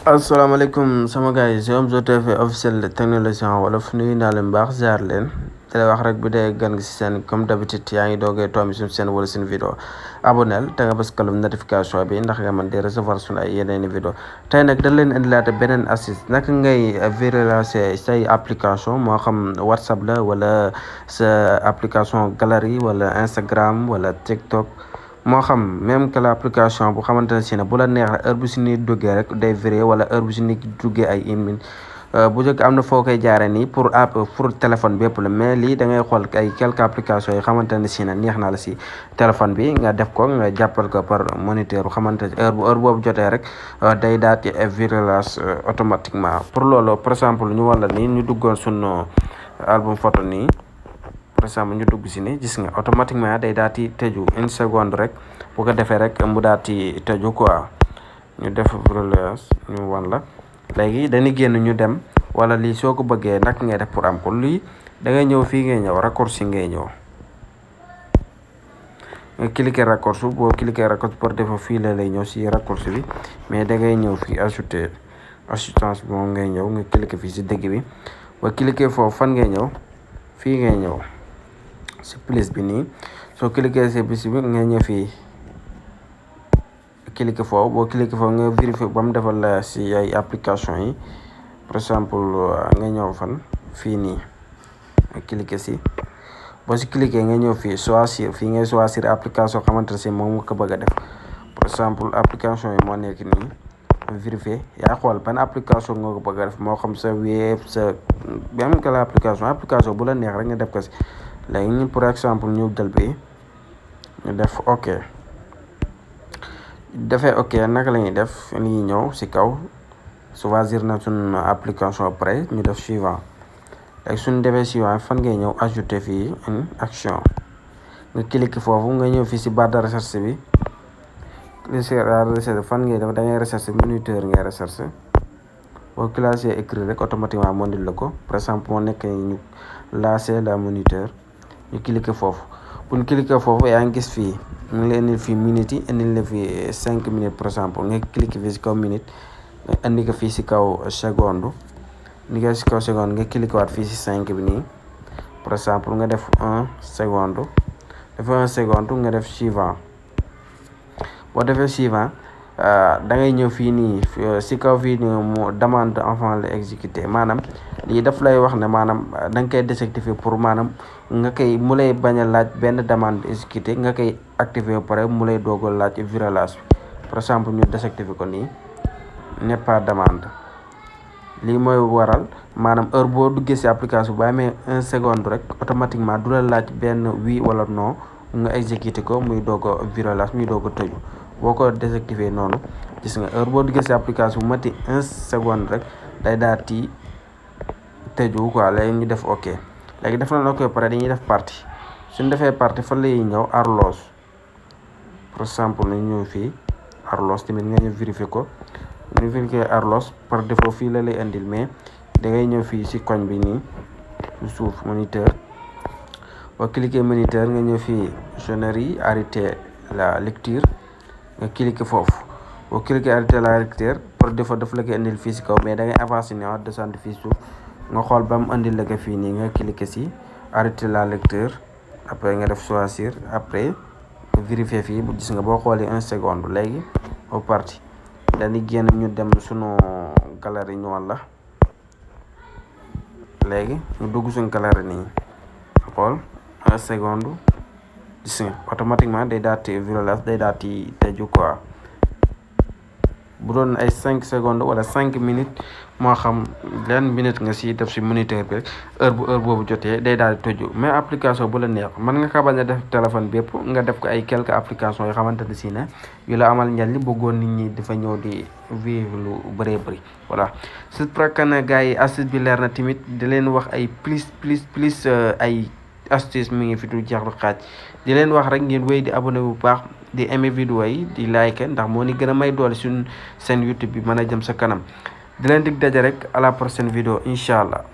asalaamaaleykum sama gars yi c'est Omzo TV officiel de technologie wolof nuyu naa leen baax ziar leen te la wax rek bu dee gan gi si seen comme d'habitude yaa ngi doogee toog suñu seen wala seen vidéo abonnel te nga bës kalum notification bi ndax nga mën di recevoir suñu ay yeneen i vidéo tey nag dañ leen indilaate beneen astuce naka ngay vérifier say application moo xam WhatsApp la wala sa application galerie wala Instagram wala TikTok moo xam même que l'application bu xamante ne si ne bu la neex heure bu si nit duggee rek day vérifier wala heure bu si nit duggee ay une minute bu njëkk am na foo koy jaaree nii pour app pour téléphone bi yëpp la mais lii da ngay xool ay quelques applications yi xamante ne si ne neex na la si téléphone bi nga def ko nga jàppal ko par moniteur bu xamante ne heure boobu jotee rek day daal di vérifier automatiquement pour loolu par exemple ñu wala nii ñu duggoon sunu album photo nii. par exemple ñu dugg si ni gis nga automatiquement day daal di tëju une seconde rek bu ko defee rek mu daal di tëju quoi ñu def relance ñu wan la léegi dañuy génn ñu dem wala lii soo ko bëggee nag ngay def pour am ko lii da ngay ñëw fii ngay ñëw raccourci ngay ñëw nga cliquer raccourci boo cliquer raccourci pour defo fii la lay ñëw si raccourci bi mais da ngay ñëw fii ajouter assistance bi moom ngay ñëw nga cliquer fii si dëgg bi ba cliquer foofu fan ngay ñëw fii ngay ñëw si plus bi nii soo cliquer si plus bi nga ñëw fii cliquer foofu boo cliquer foofu nga vérifier ba mu defal la si ay application yi par exemple nga ñëw fan fii nii nga cliquer si boo si cliquer nga ñëw fii choisir fii ngay choisir application xamante ne si moom nga ko bëgg a def par exemple application yi moo nekk nii vérifier yaa xool ban application nga ko bëgg a def moo xam sa web sa même que la application bu la neex rek nga def ko si léegi ñu par exemple ñu jël bi ñu def ok defee ok naka la ñuy def ni ñëw si kaw choisir na suñ application pare ñu def suivant léegi suñ defee suivant fan ngay ñëw ajouter fii une action nga cliquer foofu nga ñëw fii si barre de recherche bi recherche fan ngay def da ngay recherche minuteur ngay recherche boo classé écrit rek automatiquement moo ndil la ko par exemple moo nekk ñu lancé la moniteur ñu cliquer foofu bu ñu cliquer foofu yaa ngi gis fii mu ngi la indil fii minutes yi indil la fii 5 minutes par exemple nga cliquer fii si kaw minute nga indi ko fii si kaw seconde ni nga si kaw seconde nga cliquer waat fii si 5 bi nii par exemple nga def 1 seconde nga def suivant boo defee suivant da ngay ñëw fii nii si kaw fii nii mu demande enfant la exécuté maanaam lii daf lay wax ne maanaam da nga koy désactiver pour maanaam nga koy mu lay bañ a laaj benn demande exécuté nga koy activer ba pare mu lay doog a laaj virage par exemple ñu désactiver ko nii n'est pas demande lii mooy waral maanaam heure boo duggee si application bu amee 1 seconde rek automatiquement du la laaj benn oui wala non nga exécuté ko muy doog a virage muy doog a tëju boo ko désactiver noonu gis nga heure boo duggee si application bu mati 1 seconde rek day daal di tëju quoi léegi ñu def ok léegi def na ok pare dañuy def partie suñ defee partie fan lay ñëw arloge par exemple ñu ñëw fii arloge tamit nga ñëw vérifier ko ñu vérifier arloge par défaut fii la lay indil mais da ngay ñëw fii si koñ bi nii suuf moniteur boo cliquer moniteur nga ñëw fii sonnerie arrêter la lecture nga cliquer foofu boo cliquer arrêter la lecture par défaut daf la koy indil fii si kaw mais da ngay avancer ni waat descendre fii suuf nga xool ba mu indil la ko fii nii nga cliquer si arrêter la lecture après nga def choisir après vérifier fii bu gis nga boo xoolee 1 seconde léegi au parti dañuy génn ñu dem sunu galerie ñu walla léegi ñu dugg suñu galerie nii xool 1 seconde gis nga automatiquement day daal di virage day daal di tëju quoi bu doon ay 5 secondes wala 5 minutes moo xam leen minute nga si def si moniteur bi rek heure boobu jotee day daal di tëju mais application bu la neex mën nga ko bañ a def téléphone bi yëpp nga def ko ay quelques applications yoo xamante ne si ne yu la amal njariñ bëggoon nit ñi dafa ñëw di vivre lu bëree bëri voilà j'espère que ne gars yi astuce bi leer na tamit di leen wax ay plus ay astuce mi ngi fi du jeex lu xaaj di leen wax rek ngeen wéy di abonné bu baax di aimer vidéo yi di like ndax moo ni gën a may doole suñ seen YouTube bi mën a jëm sa kanam di leen dig daje rek à la prochaine vidéo incha allah